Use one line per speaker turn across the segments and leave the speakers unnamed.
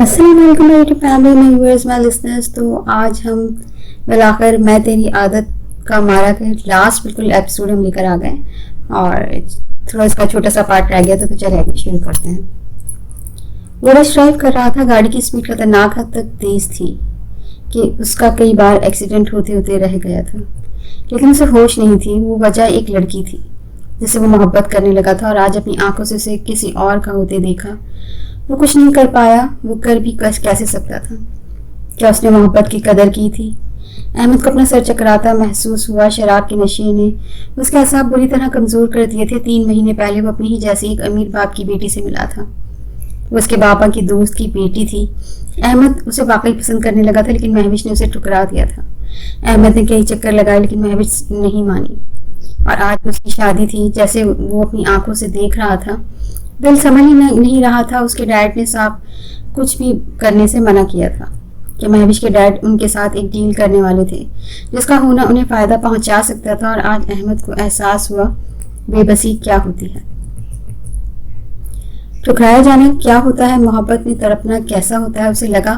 अस्सलाम वालेकुम मेरी फैमिली में व्यूअर्स माय लिसनर्स। तो आज हम बिलाखिर मैं तेरी आदत का मारा के लास्ट बिल्कुल एपिसोड हम लेकर आ गए और थोड़ा इसका छोटा सा पार्ट रह गया था, तो चलिए आगे शुरू करते हैं। वो बस ड्राइव कर रहा था। गाड़ी की स्पीड खतरनाक हद तक तेज थी कि उसका कई बार एक्सीडेंट होते होते रह गया था, लेकिन उसे होश नहीं थी। वो वजह एक लड़की थी जिससे वो मोहब्बत करने लगा था और आज अपनी आंखों से उसे किसी और का होते देखा। वो कुछ नहीं कर पाया। वो कर भी कैसे सकता था? क्या उसने मोहब्बत की कदर की थी? अहमद को अपना सर चकराता महसूस हुआ। शराब के नशे ने उसके असाब बुरी तरह कमज़ोर कर दिए थे। 3 महीने पहले वो अपनी ही जैसे एक अमीर बाप की बेटी से मिला था। वो उसके पापा की दोस्त की बेटी थी। अहमद उसे वाकई पसंद करने लगा था, लेकिन महविश ने उसे ठुकरा दिया था। अहमद ने कई चक्कर लगाए, लेकिन महविश नहीं मानी और आज उसकी शादी थी। जैसे वो अपनी आंखों से देख रहा था, दिल समझ ही नहीं रहा था। उसके डैड ने साफ कुछ भी करने से मना किया था कि महविश के डैड उनके साथ एक डील करने वाले थे जिसका होना उन्हें फ़ायदा पहुंचा सकता था। और आज अहमद को एहसास हुआ बेबसी क्या होती है, ठुकराया जाना क्या होता है, मोहब्बत में तड़पना कैसा होता है। उसे लगा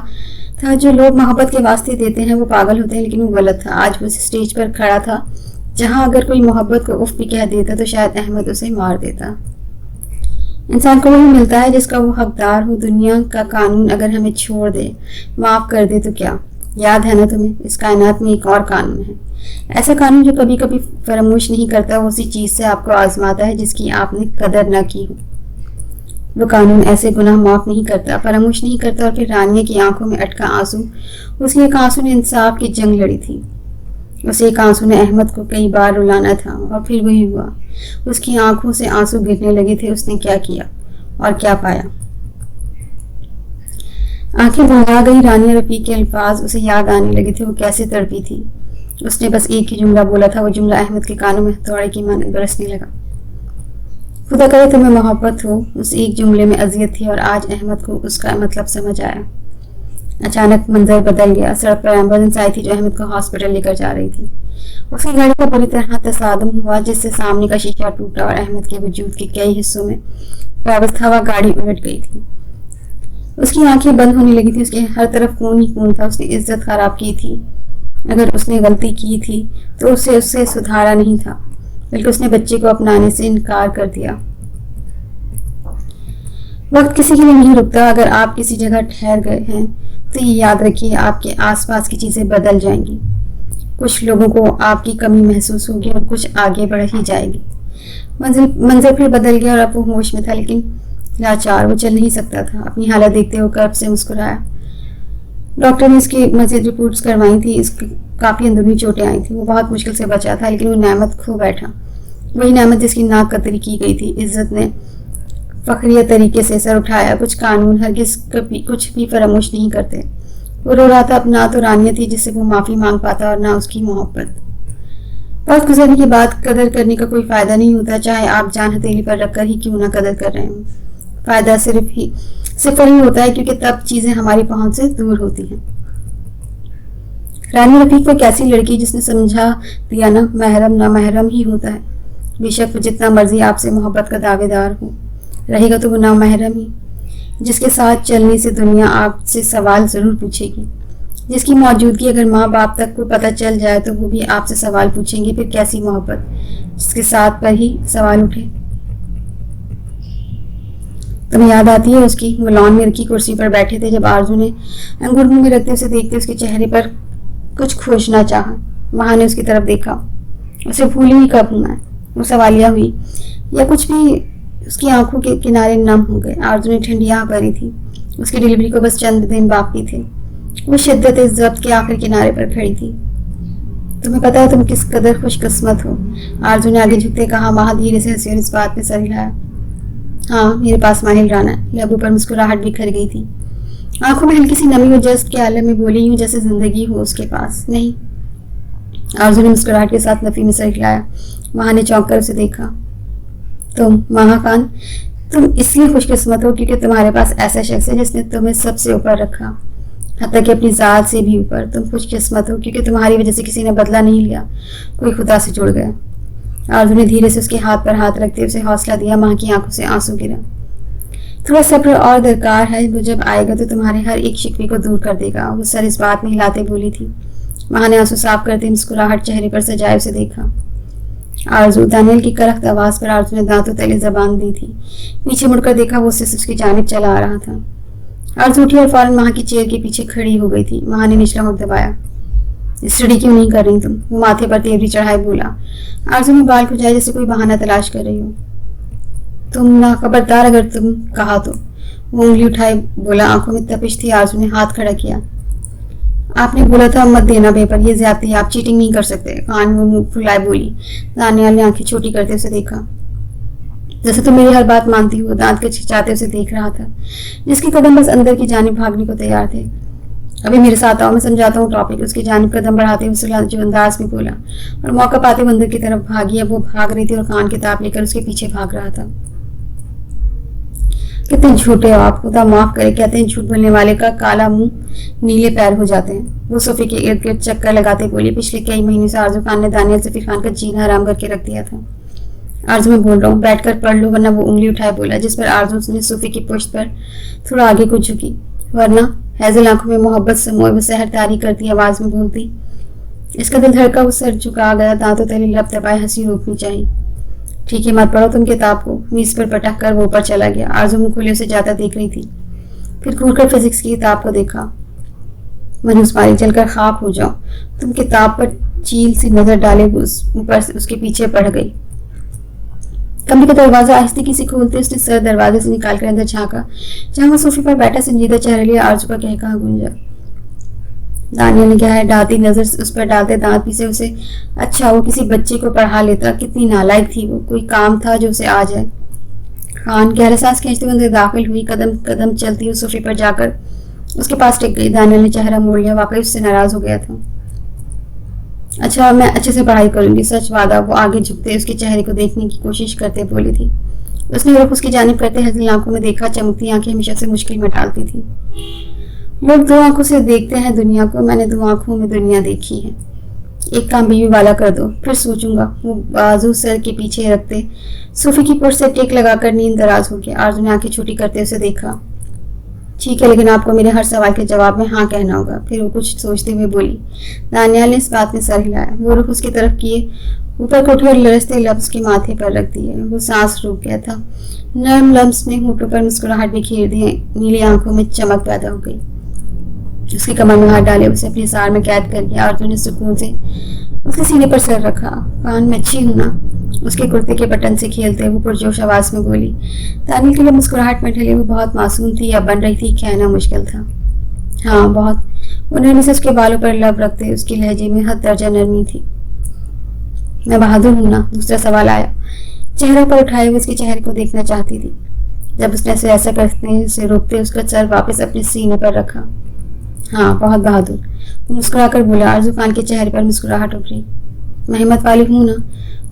था जो लोग मोहब्बत के वास्ते देते हैं वो पागल होते हैं, लेकिन वो गलत था। आज वो स्टेज पर खड़ा था जहां अगर कोई मोहब्बत को उफ भी कह देता तो शायद अहमद उसे मार देता। इंसान को वही मिलता है जिसका वो हकदार हो। दुनिया का कानून अगर हमें छोड़ दे, माफ़ कर दे तो क्या? याद है ना तुम्हें, इस कायनात में एक और कानून है, ऐसा कानून जो कभी कभी फरामोश नहीं करता, वो उसी चीज़ से आपको आजमाता है जिसकी आपने कदर न की हो। वो कानून ऐसे गुनाह माफ़ नहीं करता, फरामोश नहीं करता। और फिर रानिया की आंखों में अटका आंसू, उसके एक आंसू ने इंसाफ की जंग लड़ी थी। उसे एक आंसू ने अहमद को कई बार रुलाना था और फिर वही हुआ। उसकी आंखों से आंसू गिरने लगे थे। उसने क्या किया और क्या पाया? आंखें भरा गई। रानिया रफ़ी के अल्फाज उसे याद आने लगे थे। वो कैसे तड़पी थी। उसने बस एक ही जुमला बोला था। वो जुमला अहमद के कानों में हथौड़े की मानद बरसने लगा। खुदा करे तुम्हें मोहब्बत हो। उस एक जुमले में अजियत थी और आज अहमद को उसका मतलब समझ आया। अचानक मंजर बदल गया। सड़क पर एम्बुलेंस आई थी जो अहमद को हॉस्पिटल लेकर जा रही थी। उसकी गाड़ी का बुरी तरह तसादम हुआ जिससे सामने का शीशा टूटा और अहमद के वजूद के कई हिस्सों में व्यवस्था हुआ गाड़ी उलट गई थी। उसकी आंखें बंद होने लगी थी। उसके हर तरफ खून ही खून था। उसने इज्जत खराब की थी। अगर उसने गलती की थी तो उसे उससे सुधारा नहीं था, बल्कि उसने बच्चे को अपनाने से इनकार कर दिया। वक्त किसी के लिए नहीं रुकता। अगर आप किसी जगह ठहर गए हैं तो ये याद रखिए आपके आसपास की चीज़ें बदल जाएंगी। कुछ लोगों को आपकी कमी महसूस होगी और कुछ आगे बढ़ ही जाएगी। मंजिल फिर बदल गया और अब वो होश में था, लेकिन लाचार। वो चल नहीं सकता था। अपनी हालत देखते हुए कर्ब से मुस्कुराया। डॉक्टर ने इसकी मज़ीद रिपोर्ट्स करवाई थी। इसकी काफ़ी अंदरूनी चोटें आई थी। वो बहुत मुश्किल से बचा था, लेकिन वो नेमत खो बैठा। वही नेमत जिसकी नाक कतरी की गई थी। इज्जत ने फखरिया तरीके से सर उठाया। कुछ कानून हरगिज़ कभी कुछ भी फरामोश नहीं करते। वो रो रहा था। अब ना तो रानिया थी जिससे वो माफ़ी मांग पाता और ना उसकी मोहब्बत। वक्त गुजरने के बाद कदर करने का कोई फ़ायदा नहीं होता, चाहे आप जान हथेली पर रखकर ही क्यों ना कदर कर रहे हों। फ़ायदा सिर्फ वही होता है क्योंकि तब चीज़ें हमारी पहुंच से दूर होती हैं। रानी रफ़ीक को कैसी लड़की जिसने समझा दिया ना महरम ना महरम ही होता है। बेशक वो जितना मर्जी आपसे मोहब्बत का दावेदार हो, रहेगा तो वो ना महरम ही। जिसके साथ चलने से दुनिया आपसे सवाल ज़रूर पूछेगी, जिसकी मौजूदगी अगर माँ बाप तक को पता चल जाए तो वो भी आपसे सवाल पूछेंगे। फिर कैसी मोहब्बत जिसके साथ पर ही सवाल उठे। तुम्हें याद आती है उसकी? वो लॉन में रखी कुर्सी पर बैठे थे जब आरजू ने अंगूर मुंह में रखते उसे देखते उसके चेहरे पर कुछ खोजना चाहा। वहाँ ने उसकी तरफ देखा। उसे भूली ही कब हूँ मैं? वो सवालिया हुई या कुछ भी। उसकी आंखों के किनारे नम हो गए। आरजू ने ठंडी आह भरी थी। उसकी डिलीवरी को बस चंद दिन बाकी थे। वो शिद्दत इस जब्त के आखिरी किनारे पर खड़ी थी। तुम्हें पता है तुम किस कदर खुशकिस्मत हो? आरजू ने आगे झुकते कहा। वहाँ धीरे से हंसी और इस बात में सर हिलाया। हाँ, मेरे पास माहिल राना है। लबों पर मुस्कुराहट बिखर गई थी। आंखों में हल्की सी नमी और जज्ब के आलम में बोली यूं जैसे जिंदगी हो उसके पास। नहीं। आरजू ने मुस्कुराहट के साथ नफी में सर हिलाया। वहाँ ने चौंक कर उसे देखा। तुम माहा खान, तुम इसलिए खुशकिस्मत हो क्योंकि तुम्हारे पास ऐसा शख्स है जिसने तुम्हें सबसे ऊपर रखा, हत्ता कि अपनी ज़ात से भी ऊपर। तुम खुशकिस्मत हो क्योंकि तुम्हारी वजह से किसी ने बदला नहीं लिया, कोई खुदा से जुड़ गया। आरजू ने धीरे से उसके हाथ पर हाथ रखते उसे हौसला दिया। माँ की आंखों से आंसू गिरा। थोड़ा सब्र और दरकार है, वो जब आएगा तो तुम्हारे हर एक शिकवे को दूर कर देगा। वो सर इस बात में हिलाते बोली थी। माँ ने आंसू साफ करते मुस्कुराहट चेहरे पर सजाए उसे देखा। आरजू, दानियल की करख्त आवाज पर आरजू ने दांतों तले जबान दी थी। पीछे मुड़कर देखा, वो उससे उसकी जानिब चला आ रहा था। आरजू उठी और फौरन माँ की चेयर के पीछे खड़ी हो गई थी। माँ ने निचला मुख दबाया। स्टडी क्यों नहीं कर रही तुम? वो माथे पर तेवरी चढ़ाए बोला। आरजू ने बाल खुजाए जैसे कोई बहाना तलाश कर रही हो। तुम ना खबरदार, अगर तुम कहा तो। वो उंगली उठाए बोला। आंखों में तपिश थी। आरजू ने हाथ खड़ा किया। आपने बोला था मत देना पेपर, ये ज्यादती है, आप चीटिंग नहीं कर सकते। कान में मुंह फुलाए बोली। दानियाल ने आंखें छोटी करते उसे देखा। जैसे तुम मेरी हर बात मानती हो। दांत के छिछाते उसे देख रहा था, जिसके कदम बस अंदर की जानिब भागने को तैयार थे। अभी मेरे साथ आओ, मैं समझाता हूँ टॉपिक। उसकी जानिब कदम बढ़ाते हुए जो अंदाज में बोला और मौका पाते वो अंदर की तरफ भागी। अब वो भाग रही थी और कान किताब लेकर उसके पीछे भाग रहा था। कितने झूठे हो आप, खुदा माफ करे, कहते हैं झूठ बोलने वाले का काला मुंह नीले पैर हो जाते हैं। वो सोफे के इर्द गिर्द चक्कर लगाते बोली। पिछले कई महीने से आरजू खान ने दानियल सफीर खान का जीना हराम करके रख दिया था। आरजू मैं बोल रहा हूँ, बैठकर पढ़ लो, वरना वो उंगली उठाए बोला, जिस पर आरजू ने सोफे की पुश्त पर थोड़ा आगे को झुकी। वरना हैजल आंखों में मोहब्बत समोए वो सहर तारी करती आवाज में बोलती। इसका दिल धड़का, वो सर झुका गया, दांतों तले लब दबाए हंसी रोकनी चाहिए। ठीक है, मत पढ़ो तुम किताब को। मीज पर पटक कर वो ऊपर चला गया। आरजू मुंह खोले उसे जाता देख रही थी। फिर घूरकर फिजिक्स की किताब को देखा। मनहूस मारी, जलकर खाक हो जाओ। तुम किताब पर चील सी नजर डाले ऊपर उसके पीछे पड़ गई। कमरे का दरवाजा आहिस्ते से खोलते उसने सर दरवाजे से निकालकर अंदर झांका, जहां वो सोफे पर बैठा संजीदा चेहरे लिए आरजू का कहकहा गूंजा। दानियल ने गहरी डांती नजर उस पर डालते दांत पीसे उसे। अच्छा, वो किसी बच्चे को पढ़ा लेता। कितनी नालायक थी वो, कोई काम था जो उसे आ जाए। खान गहरा सांस खींचते हुए अंदर दाखिल हुई। कदम कदम चलती हुई सोफे पर जाकर उसके पास टिक गई। दानियल ने चेहरा मोड़ लिया, वाकई उससे नाराज हो गया था। अच्छा, मैं अच्छे से पढ़ाई करूंगी, सच वादा। वो आगे झुकते उसके चेहरे को देखने की कोशिश करते बोली थी। उसने रुख उसकी जानिब करते हंसनी आंखों में देखा। चमकती आंखें हमेशा से मुश्किल में डालती थी। लोग दो आंखों से देखते हैं दुनिया को, मैंने दो आंखों में दुनिया देखी है। एक काम बीवी वाला कर दो, फिर सोचूंगा। वो बाजू सर के पीछे रखते सोफे की पुर से टेक लगाकर नींद दराज हो गया। आरजू ने आंखें छोटी करते उसे देखा। ठीक है, लेकिन आपको मेरे हर सवाल के जवाब में हाँ कहना होगा। फिर वो कुछ सोचते हुए बोली। दानियाल ने इस बात में सर हिलाया। वो रुख उसकी तरफ किए, ऊपर को उठी और लरसते लफ्ज उसके माथे पर रख दिए। वो सांस रुक गया था। नर्म लम्स ने होठों पर मुस्कुराहट बिखेर दी। नीली आंखों में चमक पैदा हो गई। उसकी कमर में हाथ डाले उसे अपनी सार में कैद कर लिया। आरजू ने सुकून से उसके सीने पर सर रखा। कान में अच्छी हूं ना? उसके कुर्ते के बटन से खेलते वो पुरजोश आवाज में बोली। दानियल के लिए मुस्कुराहट में ढली वो बहुत मासूम थी या बन रही थी, कहना मुश्किल था। हाँ, बहुत। वो नरमी से उसके बालों पर लब रखते उसकी लहजे में हद दर्जा नरमी थी। मैं बहादुर हूं ना? दूसरा सवाल आया। चेहरा पर उठाए वो उसके चेहरे को देखना चाहती थी। जब उसने ऐसा करते से रोकते उसका सर वापस अपने सीने पर रखा। हाँ, बहुत बहादुर। वो मुस्कुराकर बोला। आरजू खान के चेहरे पर मुस्कुराहट उभरी। मैं हिम्मत वाली हूँ ना?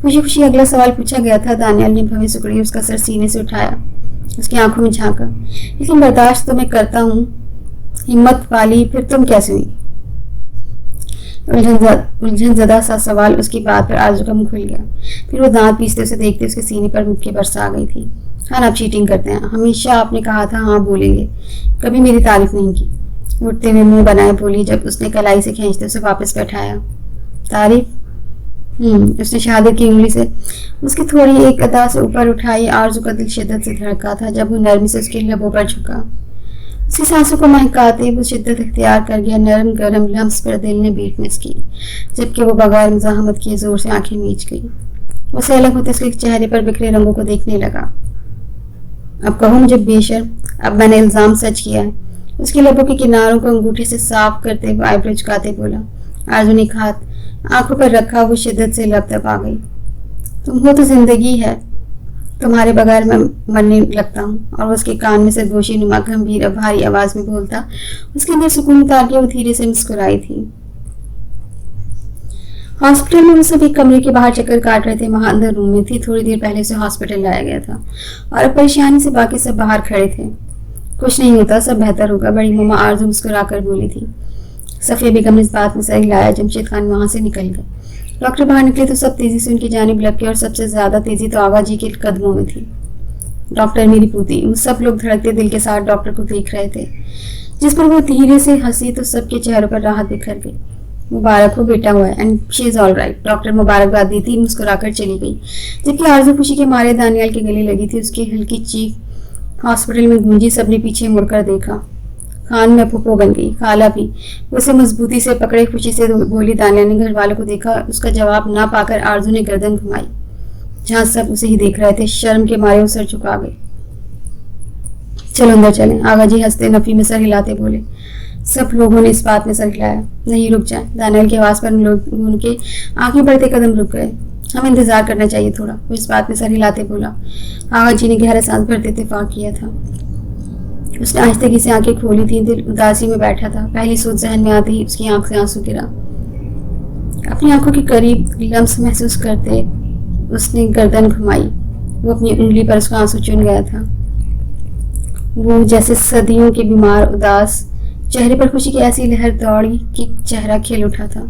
खुशी खुशी अगला सवाल पूछा गया था। दानियल ने भवें सुकड़ी उसका सर सीने से उठाया, उसकी आंखों में झांका। लेकिन बर्दाश्त तो मैं करता हूँ। हिम्मत वाली फिर तुम कैसे हुई? उलझन ज़दा सा सवाल उसकी बात पर आरजू का मुंह खुल गया। फिर वो दांत पीसते उसे देखते उसके सीने पर मुक्के बरसा गई थी। हाँ, आप चीटिंग करते हैं। हमेशा आपने कहा था हाँ बोलेंगे, कभी मेरी तारीफ नहीं की। उठते हुए मुंह बनाए बोली जब उसने कलाई से खींचते उसे वापस बैठाया। तारीफ? उसने शहादत की उंगली से उसकी थोड़ी एक अदा से ऊपर उठाई। आरजू का दिल शिद्दत से धड़का था जब वो नरमी से उसके लबों पर झुका। उसकी सांसों को महकाते वो शिद्दत इख्तियार कर गया। नरम गरम लम्स पर दिल ने बीट मिस की, जबकि वो बगैर मुज़ाहमत किए जोर से आंखें मीच गई। वो से अलग होते उसके चेहरे पर बिखरे रंगों को देखने लगा। अब कहो मुझे बेशर्म, अब मैंने इल्जाम सच किया है। उसके लबों के किनारों को अंगूठे से साफ करते हुए आईब्रो झुकाते बोला। आरजू ने हाथ आंखों पर रखा। वो शिद्दत से लब दबा गई। तुम हो तो जिंदगी है, तुम्हारे बगैर मैं मरने लगता हूँ। और वो उसके कान में से गोशी नुमा गंभीर भारी आवाज में बोलता उसके अंदर सुकून उतार के वो धीरे से मुस्कुराई थी। हॉस्पिटल में वो सब एक कमरे के बाहर चक्कर काट रहे थे। वहां अंदर रूम में थी। थोड़ी देर पहले से हॉस्पिटल लाया गया था और अब परेशानी से बाकी सब बाहर खड़े थे। कुछ नहीं होता, सब बेहतर होगा, बड़ी मम्मा आरजू मुस्कुराकर बोली थी। सफिया बेगम ने इस बात में सर हिलाया। जमशेद खान वहां से निकल गए। डॉक्टर बाहर निकले तो सब तेजी से उनकी जानिब लपके और सबसे ज्यादा तेजी तो आगा जी के कदमों में थी। डॉक्टर मेरी पूती। वो सब लोग धड़कते दिल के साथ डॉक्टर को देख रहे थे। जिस पर वो धीरे से हंसी तो सबके चेहरों पर राहत बिखर गई। मुबारक हो बेटा हुआ है and she is all right. Doctor मुबारकबाद देती मुस्कुराकर चली गई, जबकि आरजू खुशी के मारे दानियाल के गले लगी थी। उसकी हल्की चीख हॉस्पिटल में गूंजी। सबने पीछे मुड़कर देखा। खान में फूफो बन गई, खाला भी। उसे मजबूती से पकड़े खुशी से बोली। दानियाल ने घर वालों को देखा। उसका जवाब ना पाकर आरजू ने गर्दन घुमाई। जहां सब उसे ही देख रहे थे, शर्म के मारे वो सर झुका गए। चलो अंदर चलें, आगा जी हंसते नफी में सर हिलाते बोले। सब लोगों ने इस बात में सर हिलाया। नहीं, रुक जाए। दानियाल की आवाज पर उनके आगे बढ़ते कदम रुक गए। हमें इंतजार करना चाहिए थोड़ा, वो इस बात में सर हिलाते बोला। आगा जी ने गहरा सांस भरते इत्तेफाक किया था। उसने आहिस्ते से आंखें खोली थी। दिल उदासी में बैठा था। पहली सोच जहन में आते ही उसकी आंख से आंसू गिरा। अपनी आंखों के करीब लम्स महसूस करते उसने गर्दन घुमाई। वो अपनी उंगली पर उसका आंसू चुन गया था। वो जैसे सदियों के बीमार उदास चेहरे पर खुशी की ऐसी लहर दौड़ी कि चेहरा खिल उठा था।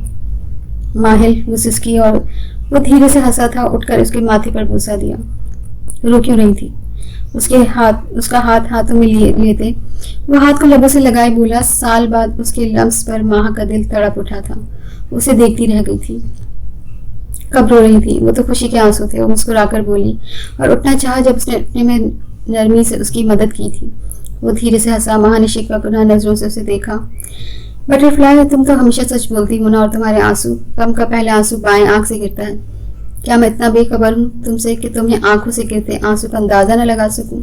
माहिल वो सिसकी और वो धीरे से हंसा था। उठकर उसके माथे पर बूसा दिया। रो क्यों रही थी? उसका हाथ हाथों में लेते वो हाथ को लबों से लगाए बोला। साल बाद उसके लम्स पर माह का दिल तड़प उठा था। उसे देखती रह गई थी। कब रो रही थी? वो तो खुशी के आंसू थे। वो मुस्कुराकर बोली और उठना चाहा जब उसने अपने में नरमी से उसकी मदद की थी। वो धीरे से हंसा। माह ने शिकवा गुनाह नजरों से उसे देखा। बटरफ्लाई, तुम तो हमेशा सच बोलती हो ना, और तुम्हारे आंसू कम का पहला आंसू बाएं आंख से गिरता है। क्या मैं इतना बेखबर हूं तुमसे कि तुम्हें आंखों से गिरते आंसू का अंदाजा न लगा सकूं?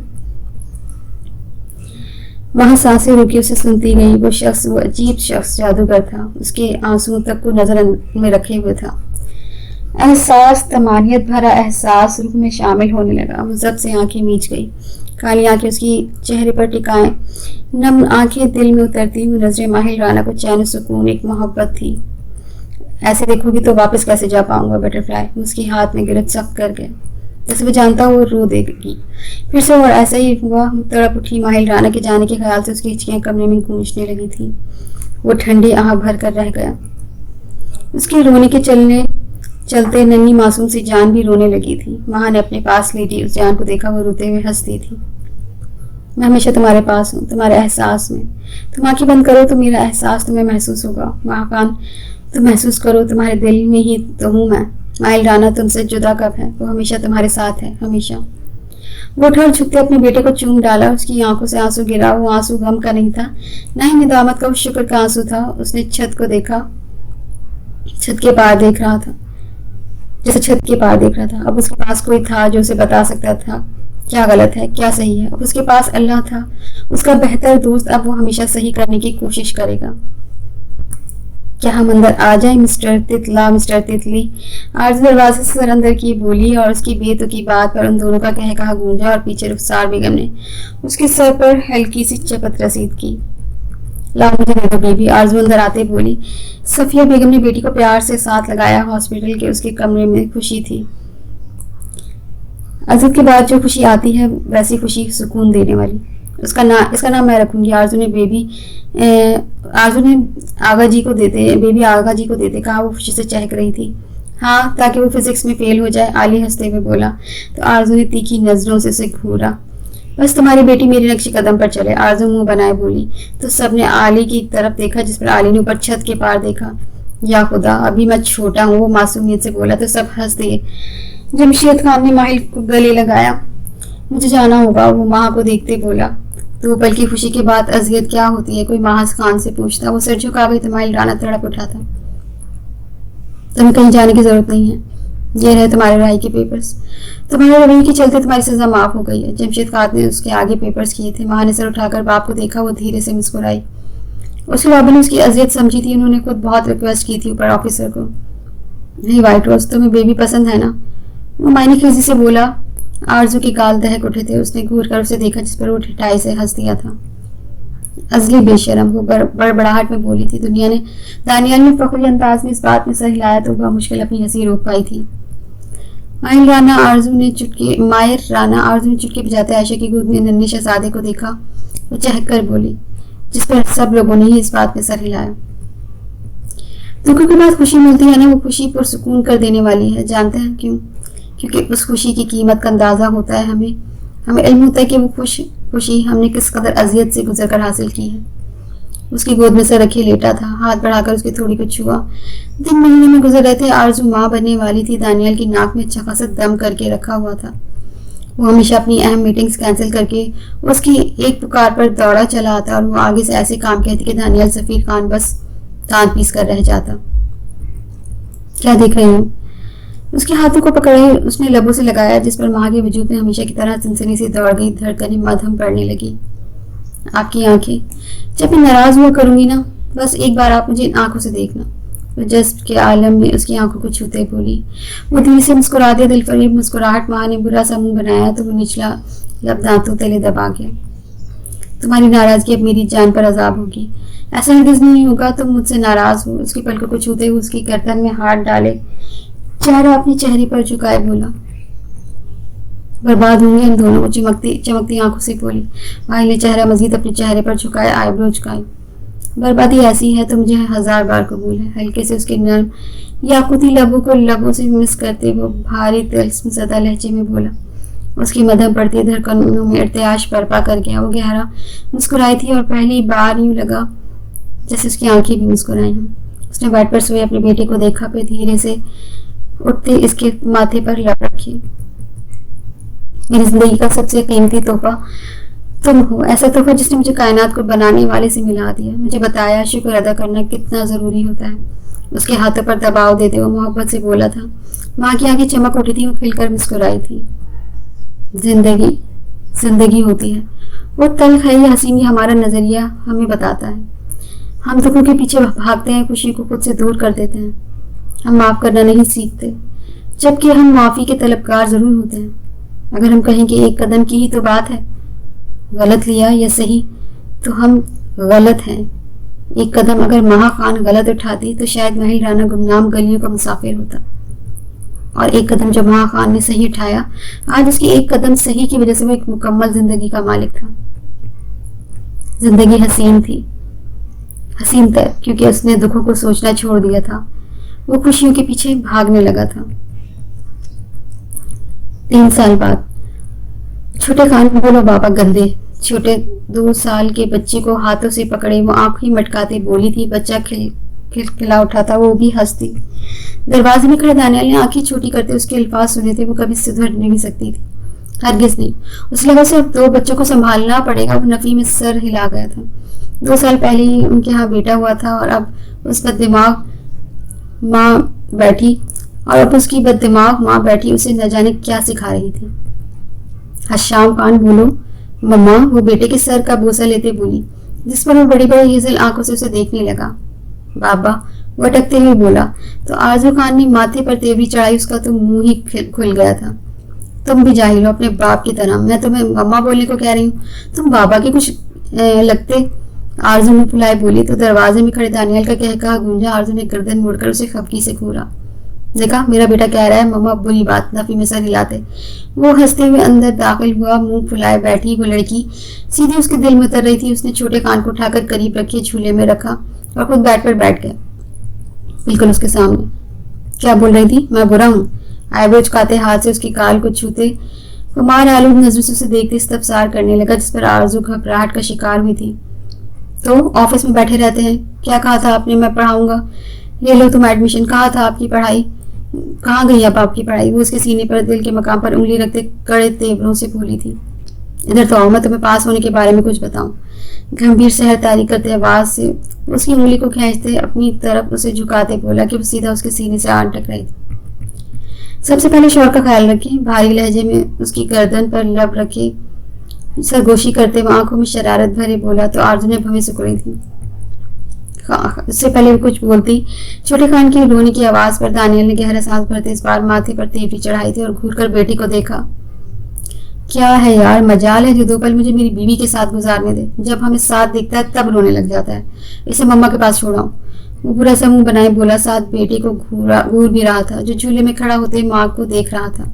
वहां सांसें रुकी उसे सुनती गई। वो अजीब शख्स जादूगर था। उसके आंसुओं तक को नजर में रखे हुए था। एहसास, तमानियत भरा एहसास रूह में शामिल होने लगा। वो जब से आंखें मीच गई। काली आंखें उसकी चेहरे पर टिकाएं, नम आंखें दिल में उतरती हुई नजरें माहिल राना को चैन सुकून एक मोहब्बत थी। ऐसे देखोगी तो वापस कैसे जा पाऊंगा बटरफ्लाई? उसके हाथ में गिरफ्त सख्त कर गया, जैसे वो जानता वो रो देगी फिर से। और ऐसा ही हुआ। तड़प उठी। माहिल राना के जाने के ख्याल से उसकी हिचकियां कमरे में गूंजने लगी थी। वो ठंडी आह भर कर रह गया। उसके रोने के चलते नन्ही मासूम सी जान भी रोने लगी थी। माँ ने अपने पास लेटी उस जान को देखा। वो रोते हुए हंसती थी। मैं हमेशा तुम्हारे पास हूँ, तुम्हारे एहसास में। तुम आंखें बंद करो तो मेरा एहसास तुम्हें महसूस होगा। महाकान, तुम महसूस करो, तुम्हारे दिल में ही तो हूँ मैं। माहिल राना तुमसे जुदा कब है? वो हमेशा तुम्हारे साथ है, हमेशा। वो उठा और झुकते अपने बेटे को चूम डाला। उसकी आंखों से आंसू गिरा। वो आंसू गम का नहीं था, न ही निदामत का, शुक्र का आंसू था। उसने छत को देखा। छत के पार देख रहा था, जैसे छत के पार देख रहा था। अब उसके पास कोई था जो उसे बता सकता था क्या गलत है, क्या सही है। अब उसके पास अल्लाह था, उसका बेहतर दोस्त। अब वो हमेशा सही करने की कोशिश करेगा। क्या हम अंदर आ जाए मिस्टर तितला, मिस्टर तितली? आरज़ू दरवाजे से सर अंदर की बोली और उसकी बेतुकी बात पर उन दोनों का कह कहा गूंजा। और पीछे रुखसार बेगम ने उसके सर पर हल्की सी चपत रसीद की। ला मुझे दे दो बेबी, आरज़ू अंदर आते बोली। सफिया बेगम ने बेटी को प्यार से साथ लगाया। हॉस्पिटल के उसके कमरे में खुशी थी। अजद के बाद जो खुशी आती है वैसी खुशी सुकून देने वाली। इसका नाम मैं रखूंगी। आरज़ू ने आगा जी को देते कहा। वो खुशी से चहक रही थी। हाँ, ताकि वो फिजिक्स में फेल हो जाए, आली हंसते हुए बोला। तो आरज़ू ने तीखी नजरों से उसे घूरा। बस तुम्हारी बेटी मेरे नक्शे कदम पर चले, आरज़ू मुंह बनाए बोली। तो सबने आली की तरफ देखा, जिस पर आली ने ऊपर छत के पार देखा। या खुदा, अभी मैं छोटा हूँ, वो मासूमियत से बोला। तो सब हंस दिए। जमशेद खान ने माहिल को गले लगाया। मुझे जाना होगा, वो माँ को देखते बोला। तो बल्कि खुशी के बाद अजियत क्या होती है, कोई माहस खान से पूछता। वो सर झुका गई तो माहिल राना तड़प उठा था। तुम्हें कहीं जाने की जरूरत नहीं है, ये रहे तुम्हारे राय के पेपर्स। तुम्हारे रवैये के चलते तुम्हारी सजा माफ हो गई है। जमशेद खान ने उसके आगे पेपर्स किए थे। माँ ने सर उठाकर बाप को देखा। वो धीरे से मुस्कुराई। उसके बाबा ने उसकी अजियत समझी थी। उन्होंने खुद बहुत रिक्वेस्ट की थी ऊपर ऑफिसर को। नहीं व्हाइट रोज, तुम्हें बेबी पसंद है ना? वो मायने खीजी से बोला। आरज़ू के गाल दहक उठे थे। उसने घूर कर उसे देखा, जिस पर वो ठिठाई से हंस दिया था। अजली बेशरम, वो बड़बड़ाहट में बोली थी। दानियाल ने फखरी अंदाज में इस बात में सर हिलाया तो वह मुश्किल अपनी हंसी रोक पाई थी। माहिर राना आरज़ू ने चुटकी बजाते आयशा की गोद में नन्हे शहजादे को देखा। वो चहक कर बोली, जिस पर सब लोगों ने ही इस बात में सर हिलाया। दुखों के बाद खुशी मिलती है ना, वो खुशी पुरसुकून कर देने वाली है। जानते हैं क्यों? क्योंकि उस खुशी की कीमत का अंदाजा होता है हमें हमें इल्म होता है कि वो खुशी हमने किस कदर अजियत से गुजर कर हासिल की है। उसकी गोद में सर रखे लेटा था, हाथ बढ़ाकर उसकी थोड़ी को छुआ। दिन महीने में गुजर रहे थे। आरजू माँ बनने वाली थी। दानियल की नाक में अच्छा खासा दम करके रखा हुआ था। वो हमेशा अपनी अहम मीटिंग्स कैंसिल करके उसकी एक पुकार पर दौड़ा चला आता और वो आगे से ऐसे काम कहती कि दानियल सफीर खान बस दांत पीस कर रह जाता। क्या देख रही हूँ? उसके हाथों को पकड़े उसने लबों से लगाया, जिस पर माँ के वजूद में हमेशा की तरह सनसनी सी दौड़ गई। धड़कनें मध्यम पड़ने लगी। आपकी आंखें, जब मैं नाराज हुआ करूंगी ना, बस एक बार आप मुझे इन आंखों से देखना। वो जज्ब के आलम में उसकी आंखों को छूते बोली। वो दिल से मुस्कुरा दिया। दिल फरेब मुस्कुराहट माँ ने बुरा सा मुंह बनाया तो वो निचला लब दांतों तले दबा गया। तुम्हारी नाराजगी अब मेरी जान पर अजाब होगी। ऐसा हरगिज नहीं होगा, तुम मुझसे नाराज हो। उसकी पलकों को छूते हुए उसकी गर्दन में हाथ डाले, चेहरा अपने चेहरे पर झुकाए बोला, बर्बाद होंगे हम दोनों। वो चमकती चमकती आंखों से बोली। माहिल ने चेहरा मजीद अपने चेहरे पर झुकाया, आईब्रो झुकाई। बर्बादी ऐसी है तो मुझे 1000 बार कबूल है। हल्के से उसके नर्म याकुती लबों को लबों से मिस करते वो भारी तिल्स्म ज़दा लहजे में बोला। उसकी मध्यम पड़ती धड़कनों में इर्तियाश बर्पा कर गया। वो गहरा मुस्कुराई थी और पहली बार यूं लगा जैसे उसकी आंखें भी मुस्कुराई हों। उसने बेड पर सोए अपने बेटे को देखा, फिर धीरे से उठते इसके माथे पर लप रखी। मेरी जिंदगी का सबसे कीमती तोहफा तुम हो। ऐसा तोहफा जिसने मुझे कायनात को बनाने वाले से मिला दिया। मुझे बताया शुक्र अदा करना कितना जरूरी होता है। उसके हाथों पर दबाव देते हुए मोहब्बत से बोला था। माँ की आंखें चमक उठी थी। वो खिलकर मुस्कुराई थी। जिंदगी जिंदगी होती है, वो तल्ख है या हसीन, हमारा नजरिया हमें बताता है। हम दुखों के पीछे भागते हैं, खुशी को खुद से दूर कर देते हैं। हम माफ करना नहीं सीखते, जबकि हम माफी के तलबगार जरूर होते हैं। अगर हम कहें कि एक कदम की ही तो बात है, गलत लिया या सही, तो हम गलत हैं। एक कदम अगर महा खान गलत उठाती तो शायद महिल राना गुमनाम गलियों का मुसाफिर होता, और एक कदम जब महा खान ने सही उठाया, आज उसकी एक कदम सही की वजह से वो एक मुकम्मल जिंदगी का मालिक था। जिंदगी हसीन थी, हसीन तक क्योंकि उसने दुखों को सोचना छोड़ दिया था। वो खुशियों के पीछे भागने लगा था। 3 साल बाद छोटे खान बोलो बाबा गंदे। छोटे 2 साल के बच्चे को हाथों से पकड़े वो आंखें मटकाते बोली थी। बच्चा खिलखिला उठा था, वो भी हंसती। दरवाजे में खड़े दानियल ने आंखें छोटी करते उसके अल्फाज सुने थे। वो कभी सुधर नहीं सकती थी, हरगिज नहीं। उस लगा से अब 2 बच्चों को संभालना पड़ेगा। वो नफी में सर हिला गया था। 2 साल पहले ही उनके यहाँ बेटा हुआ था और अब उस बददिमाग माँ बैठी उसे न जाने क्या सिखा रही थी। हशाम खान बोलो मम्मा। वो बेटे के सर का बोसा लेते बोली, जिस पर वो बड़ी बड़ी हेजल आंखों से उसे देखने लगा। बाबा, वो अटकते हुए बोला। तो आरजू खान ने माथे पर तेवरी चढ़ाई। उसका तो मुंह ही खुल गया था। तुम भी जाहिल हो अपने बाप की तरह। मैं तुम्हें मम्मा बोलने को कह रही हूँ, तुम बाबा के कुछ लगते। आरजू ने फुलाए बोली तो दरवाजे में खड़े दानियल का कहकहा गूंजा। आरजू ने गर्दन मोड़कर उसे खपकी से घूरा। देखा, मेरा बेटा कह रहा है मम्मा बुरी बात। नफी में सर हिलाते वो हंसते हुए अंदर दाखिल हुआ। मुंह फुलाए बैठी वो लड़की सीधे उसके दिल में उतर रही थी। उसने छोटे कान को उठाकर करीब रखे, झूले में रखा और खुद बैठ गया बिल्कुल उसके सामने। क्या बोल रही थी? मैं बुरा हूँ? आईब्रो चुकाते हाथ से उसकी काल को छूते कुमार आलूद नजरों से उसे देखते इस्तफसार करने लगा, जिस पर आरजू घबराहट का शिकार हुई थी। तो ऑफिस में बैठे रहते हैं। क्या कहा था आपने? मैं पढ़ाऊंगा। ले लो तुम एडमिशन। कहा था आपकी पढ़ाई? कहाँ गई अब आपकी पढ़ाई? वो उसके सीने पर दिल के मकाम पर उंगली रखते कड़े तेवरों से बोली थी। इधर तो आओ, मैं तुम्हें पास होने के बारे में कुछ बताऊं। गंभीर सहरतारी करते आवाज से उसकी उंगली को खींचते अपनी तरफ उसे झुकाते बोला कि वो सीधा उसके सीने से आन टकराई थी। सबसे पहले शोर का ख्याल रखें। भारी लहजे में उसकी गर्दन पर लब रखे सरगोशी करते हुए आंखों में शरारत भरे बोला तो आरजू ने भवें सिकुड़ी थी। इससे पहले भी कुछ बोलती छोटे खान की रोने की आवाज पर दानियल ने गहरा सांस भरते इस बार माथे पर तेवरी चढ़ाई थी और घूरकर बेटी को देखा। क्या है यार, मजाल है जो 2 पल मुझे मेरी बीवी के साथ गुजारने दे। जब हमें साथ दिखता है तब रोने लग जाता है। इसे मम्मा के पास छोड़ाओ। वो बुरा सा मुंह बनाए बोला, साथ बेटी को घूर भी रहा था जो झूले में खड़ा होते माँ को देख रहा था।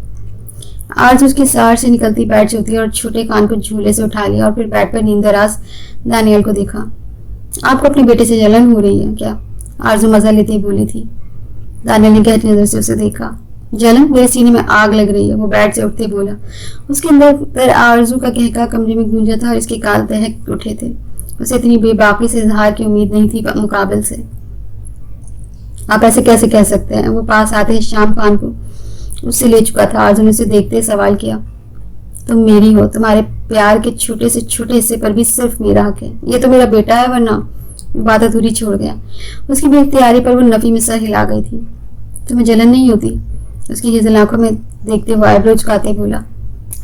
आज उसकी सार से निकलती बैठ चुकी और छोटे कान को झूले से उठा लिया और फिर बैठ पर नींदराज दानियल को देखा। आपको अपने बेटे से जलन हो रही है क्या? आरजू मजा लेते ही बोली थी। दानियल ने गहरी नजर से उसे देखा। जलन, मेरे सीने में आग लग रही है, वो बेड से उठते बोला। उसके अंदर आरजू का कहका कमरे में गूंजा था और इसके गाल दहक उठे थे। उसे इतनी बेबाकी से इजहार की उम्मीद नहीं थी मुकाबिल से। आप ऐसे कैसे कह सकते हैं? वो पास आते ही शाम खान को उससे ले चुका था। आरजू ने उसे देखते सवाल किया। तुम मेरी हो, तुम्हारे प्यार के छोटे से छोटे हिस्से पर भी सिर्फ मेरा हक है। ये तो मेरा बेटा है, वरना बात अधूरी छोड़ गया। उसकी बेख्तियारी पर वो नफी में सर हिला गई थी। तुम्हें जलन नहीं होती? उसकी हिजल आंखों में देखते हुए आईब्रो झुकाते बोला।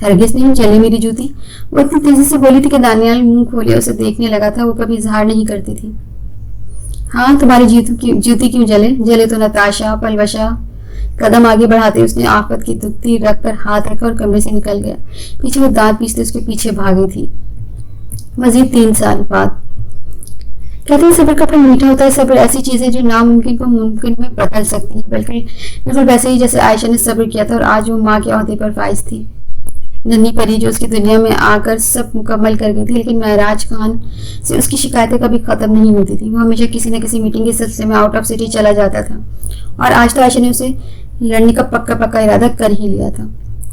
हरगिज नहीं, चले मेरी जूती। वो इतनी तेजी से बोली थी कि दानियाल मुंह खोले उसे देखने लगा था। वो कभी इजहार नहीं करती थी। हाँ, तुम्हारी जूती क्यों जले? जले तो नताशा, पलवशा। कदम आगे बढ़ाते उसने आफत की दुखती रख पर हाथ रखा और कमरे से निकल गया। पीछे वो दांत पीसते उसके पीछे भागी थी। मजीद 3 साल बाद। कहते हैं सब्र का फल मीठा होता है। सब्र ऐसी चीज है जो नामुमकिन को मुमकिन में बदल सकती है। बिल्कुल वैसे ही जैसे आयशा ने सब्र किया था और आज वो माँ के ओहदे पर फाइज थी। नन्ही परी जो उसकी दुनिया में आकर सब मुकम्मल कर गई थी, लेकिन महराज खान से उसकी शिकायतें कभी खत्म नहीं होती थी। वो हमेशा किसी न किसी मीटिंग के सिलसिले में आउट ऑफ सिटी चला जाता था और आज तो आयशा ने उसे लड़ने का पक्का इरादा कर ही लिया था।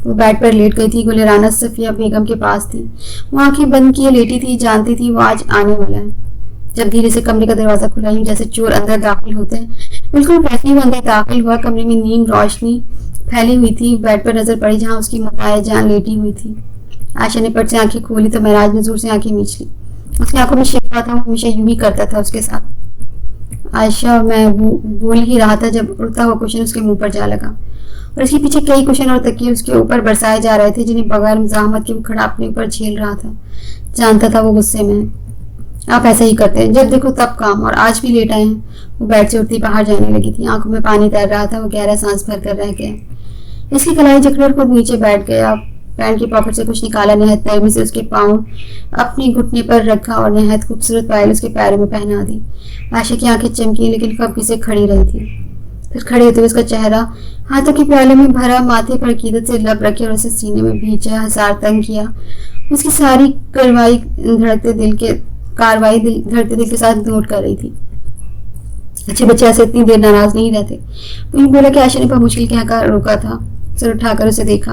वो बेड पर लेट गई थी। गुलराना सफिया बेगम के पास थी। वो आंखें बंद किए लेटी थी, जानती थी वो आज आने वाला है। जब धीरे से कमरे का दरवाजा खुला, यूं जैसे चोर अंदर दाखिल होते हैं, बिल्कुल वैसे ही वो अंदर दाखिल हुआ। कमरे में नीम रोशनी फैली हुई थी। बेड पर नजर पड़ी जहां उसकी मताए जान लेटी हुई थी। आयशा ने पट से आंखें खोली तो महराज ने जोर से आंखें मींच ली। उसकी आंखों में शिकवा था। वो हमेशा यूं ही करता था उसके साथ। आयशा, मैं बोल ही रहा था जब उड़ता हुआ क्वेश्चन उसके मुंह पर जा लगा और इसके पीछे कई क्वेश्चन और तकिए उसके ऊपर बरसाए जा रहे थे, जिन्हें बगैर मुजाहमत के वो खड़ा अपने ऊपर झेल रहा था। जानता था वो गुस्से में। आप ऐसा ही करते हैं, जब देखो तब काम, और आज भी लेट आए हैं। वो बेड से उठती बाहर जाने लगी थी। आंखों में पानी तैर रहा था। वो गहरा सांस भर कर रह गया। इसकी कलाई जकड़ खुद नीचे बैठ गया। पैंट की पॉकेट से कुछ निकाला। नहायत नरमी से उसके पाँव अपने घुटने पर रखा और नहायत खूबसूरत पायल उसके पैरों में पहना दी। आयशा की आंखें चमकी, लेकिन कब्की से खड़ी रही थी। फिर खड़े होते हुए उसका चेहरा हाथों के प्याले में भरा, माथे पर कीदत से लब रखे और उसे सीने में भींचा, हजार तंग किया। उसकी सारी कार्रवाई धड़कते दिल के साथ नोट कर रही थी। अच्छे बच्चे ऐसे इतनी देर नाराज नहीं रहते। वही बोला कि आयशा ने पर मुश्किल कहकर रोका था। सिर उठाकर उसे देखा।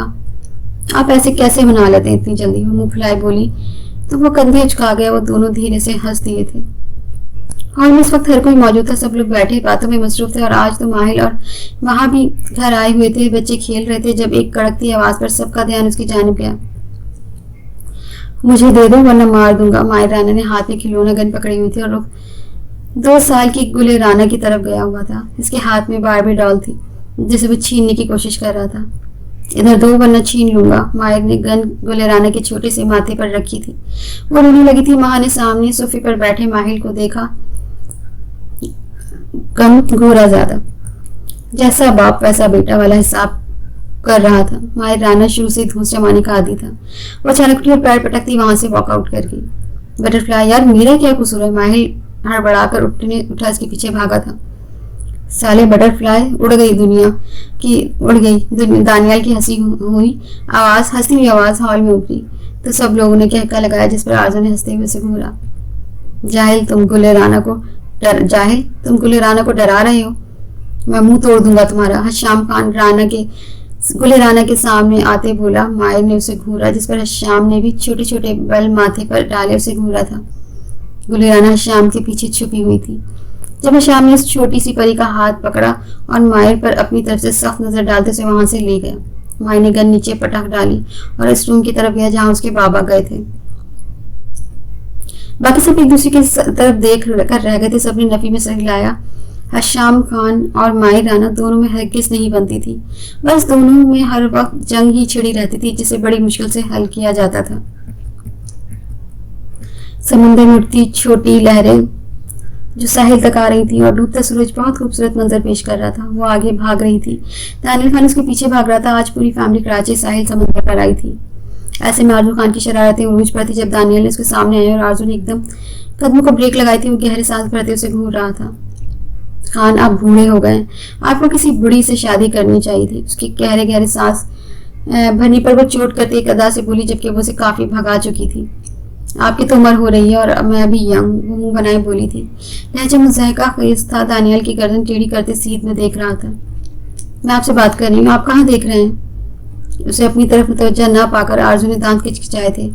आप ऐसे कैसे मना लेते हैं इतनी जल्दी? वो मुंह फुलाए बोली तो वो कंधे झुका गया। वो दोनों धीरे से हंस दिए थे। हॉल में इस वक्त हर कोई मौजूद था। सब लोग बैठे बातों में मसरूफ थे और आज तो माहिल और वहां भी घर आए हुए थे। बच्चे खेल रहे थे जब एक कड़कती आवाज पर सबका ध्यान उसकी जानिब गया। मुझे दे दो वरना मार दूंगा। माहिर राना ने हाथ में खिलौना गन पकड़ी हुई थी और 2 साल की गुले राना की तरफ गया हुआ था। इसके हाथ में बारबी डॉल थी जिसे वो छीनने की कोशिश कर रहा था। इधर दो वरना छीन लूंगा। माहिर ने गन गुले राना के छोटे से माथे पर रखी थी। वो रोने लगी थी। माँ ने सामने सोफे पर बैठे माहिल को देखा। कम घोरा ज्यादा, जैसा बाप वैसा बेटा वाला हिसाब कर रहा था। माहिर राना शुरू से धूस जमाने का आदी था। वो अचानक उठी और पैर पटकती वहां से वॉकआउट कर गई। बटरफ्लाई, यार मेरा क्या कसूर है? माहिर हड़बड़ाकर उठा इसके पीछे भागा था। साले बटरफ्लाई, उड़ गई दानियाल की हंसी हुई आवाज हॉल में उभरी तो सब लोगों ने कहका लगाया, जिस पर आरजू ने हंसते हुए उसे घूरा। जाहिल, तुम गुले राना को डरा रहे हो। मैं मुंह तोड़ दूंगा तुम्हारा। हशाम खान गुले राना के सामने आते बोला। माहिर ने उसे घूरा, जिस पर हशाम ने भी छोटे छोटे बल माथे पर डाले उसे घूरा था। गुले राना हशाम के पीछे छुपी हुई थी। जब हशाम ने उस छोटी सी परी का हाथ पकड़ा और माहिर पर अपनी तरफ से सख्त नजर डालते उसे वहां से ले गया। माहिर ने गन नीचे पटक डाली और इस रूम की तरफ गया जहां उसके बाबा गए थे। बाकी सब एक दूसरे की तरफ देख कर रह गए थे। सबने नफी में सर हिलाया। हशाम खान और माहिर राना दोनों में हरगिज़ नहीं बनती थी। बस दोनों में हर वक्त जंग ही छिड़ी रहती थी, जिसे बड़ी मुश्किल से हल किया जाता था। समुद्र में उठती छोटी लहरें जो साहिल तक आ रही थी और डूबता सूरज बहुत खूबसूरत मंजर पेश कर रहा था। वो आगे भाग रही थी। दानियल खान उसके पीछे भाग रहा था। आज पूरी फैमिली कराची साहिल समंदर पर आई थी। ऐसे में आरजू खान की शरारतें उरूज पर थी जब दानियल ने उसके सामने आए और आरजू ने एकदम कदमों को ब्रेक लगाई थी। वो गहरे सांस भरते उसे घूर रहा था। खान, आप बूढ़े हो गए। आपको किसी बुढ़ी से शादी करनी चाहिए थी। उसकी गहरे गहरे सांस भरने पर वो चोट करती एक अदा से बोली, जबकि वो उसे काफी भगा चुकी थी। आपकी तो उम्र हो रही है और मैं अभी यंग। वो मुंह बनाए बोली थी। लहजा मुज़ाहिका खेज था। दानियल की गर्दन टेढ़ी करते सीध में देख रहा था। मैं आपसे बात कर रही हूँ, आप कहाँ देख रहे हैं? उसे अपनी तरफ मुतवज्जा ना पाकर आरजू ने दांत किचकिचाए थे।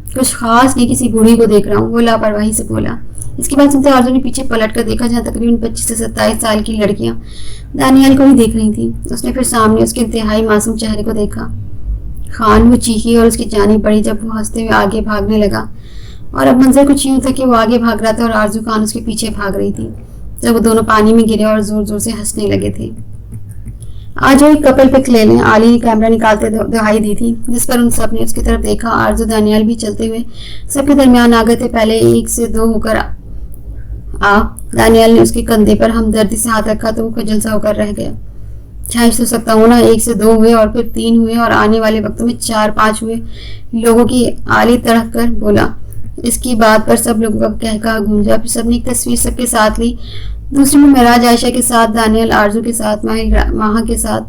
कुछ खास नहीं, किसी बूढ़ी को देख रहा हूँ, वो लापरवाही से बोला। इसके बाद सुनते आरजू ने पीछे पलट कर देखा, जहाँ तकरीबन 25 से 27 साल की लड़कियां दानियाल को ही देख रही थी। उसने फिर सामने उसके इंतहाई मासूम चेहरे को देखा। खान वो चीखी और उसकी जानी पड़ी जब वो हंसते हुए आगे भागने लगा। और अब मंजर कुछ यूं था कि वो आगे भाग रहा था और आरजू खान उसके पीछे भाग रही थी। जब वो दोनों पानी में गिरे और जोर जोर से हंसने लगे थे। आज वो एक कपल पिक ले लें, आली ने कैमरा निकालते दुहाई दी थी, जिस पर उन सब ने उसकी तरफ देखा। आरजू दानियाल भी चलते हुए सबके दरमियान आ गए थे। पहले 1 से 2 होकर आ दानियाल ने उसके कंधे पर हमदर्दी से हाथ रखा तो वो खजल सा होकर रह गया। छाई तो सकता हूँ ना, 1 से 2 हुए और फिर 3 हुए और आने वाले वक्तों में 4-5 हुए। लोगों की आली तड़क कर बोला। इसकी बात पर सब लोगों का कहका गूंजा। फिर सबने एक तस्वीर सबके साथ ली। दूसरी में महराज आयशा के साथ, दानियाल आरजू के साथ, माहा के साथ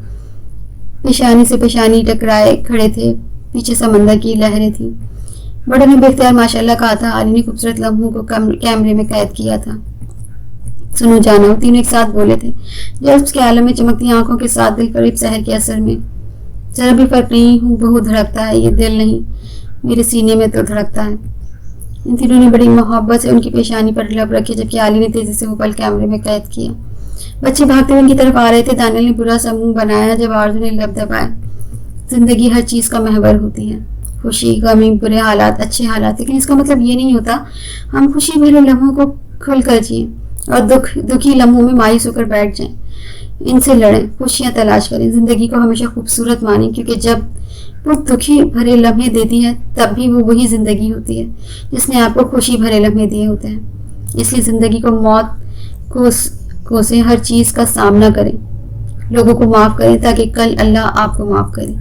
पेशानी से पेशानी टकराए खड़े थे। पीछे समंदर की लहरें थी। बड़े ने बेख्तियार माशाल्लाह कहा था। आली ने खूबसूरत लम्हों को कैमरे में कैद किया था। सुनो जानो, तीनों एक साथ बोले थे, जब उसके आलम में चमकती आंखों के साथ दिल करीब शहर के असर में। जरा भी फर्क नहीं, हूँ बहुत धड़कता है, ये दिल नहीं, मेरे सीने में तो धड़कता है। इन तीनों ने बड़ी मोहब्बत से उनकी पेशानी पर लब रखी, जबकि आली ने तेजी से वो पल कैमरे में कैद किया। बच्चे भागते हुए उनकी तरफ आ रहे थे। दानियाल ने बुरा सा मुंह बनाया जब आरजू ने लब दबाया। जिंदगी हर चीज का महवर होती है, खुशी, गमी, बुरे हालात, अच्छे हालात, लेकिन इसका मतलब ये नहीं होता हम खुशी भरे लम्हों को खुल कर जिए और दुखी लम्हों में मायूस होकर बैठ जाएं। इनसे लड़ें, खुशियां तलाश करें, जिंदगी को हमेशा खूबसूरत मानें, क्योंकि जब वो दुखी भरे लम्हे देती है तब भी वो वही जिंदगी होती है जिसने आपको खुशी भरे लम्हे दिए होते हैं। इसलिए जिंदगी को मौत को से हर चीज का सामना करें, लोगों को माफ करें ताकि कल अल्लाह आपको माफ करे।